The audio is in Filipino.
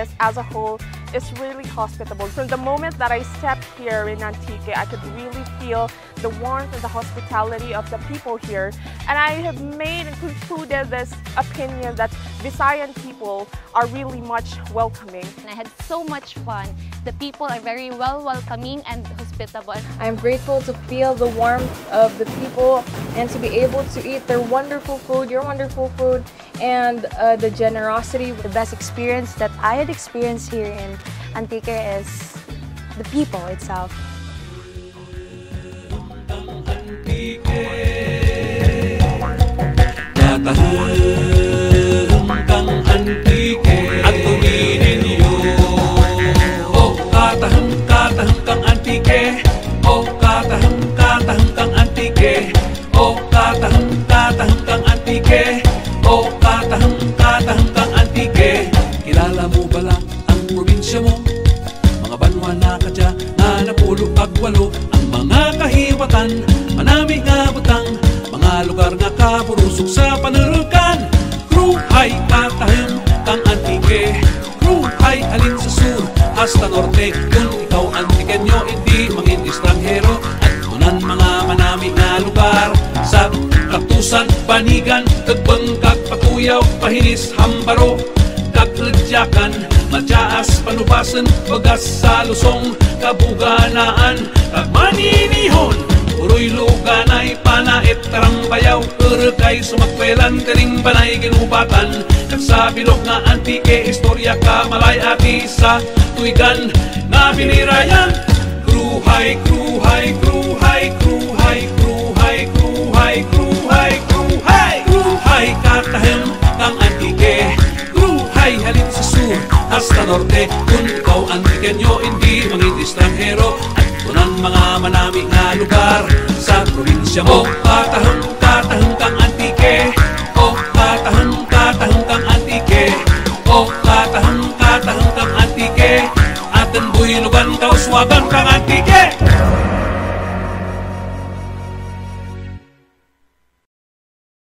Angeles as a whole is really hospitable. From the moment that I stepped here in Antique, I could really feel the warmth and the hospitality of the people here. And I have made and concluded this opinion that Visayan people are really much welcoming. And I had so much fun. The people are very welcoming and hospitable. I'm grateful to feel the warmth of the people and to be able to eat their wonderful food, your wonderful food, and the generosity. The best experience that I had experienced here in Antique is the people itself. Kilala mo ba lang ang probinsya mo? Mga banwa na kadya na napulo agwalo. Ang mga kahiwatan, manami nga butang, mga lugar nga kaburusok sa panurukan. Kruhay katahim kang Antique, kruhay alin sa sur hasta norte. Kung ikaw Antiqueño, hindi mangin estranghero. At tunan mga manami nga lugar sa Katusan, Banigan, Tagbangkag, Patuyaw, Pahinis, Hambaro, Kakludyakan, Matyaas, Panubasan, Bagas sa Lusong, Kabuganaan, Kagmaninihon, Uroy Luganay, Panait, Tarambayaw, Urukay, Sumakwelan, Kaling Banay, Ginubatan, Kagsabilog nga Antique, Istorya, Kamalay, Ati sa Tuigan, nga Binirayan. Kruhay, kruhay, kruhay, kruhay, kruhay, kruhay, kruhay, kruhay, kruhay katahim kang Antique, kruhay halin sa sur hasta norte. Kung ikaw Antiqueño, hindi mangin estranghero. At tunan mga manami nga lugar sa probinsya mo, katahim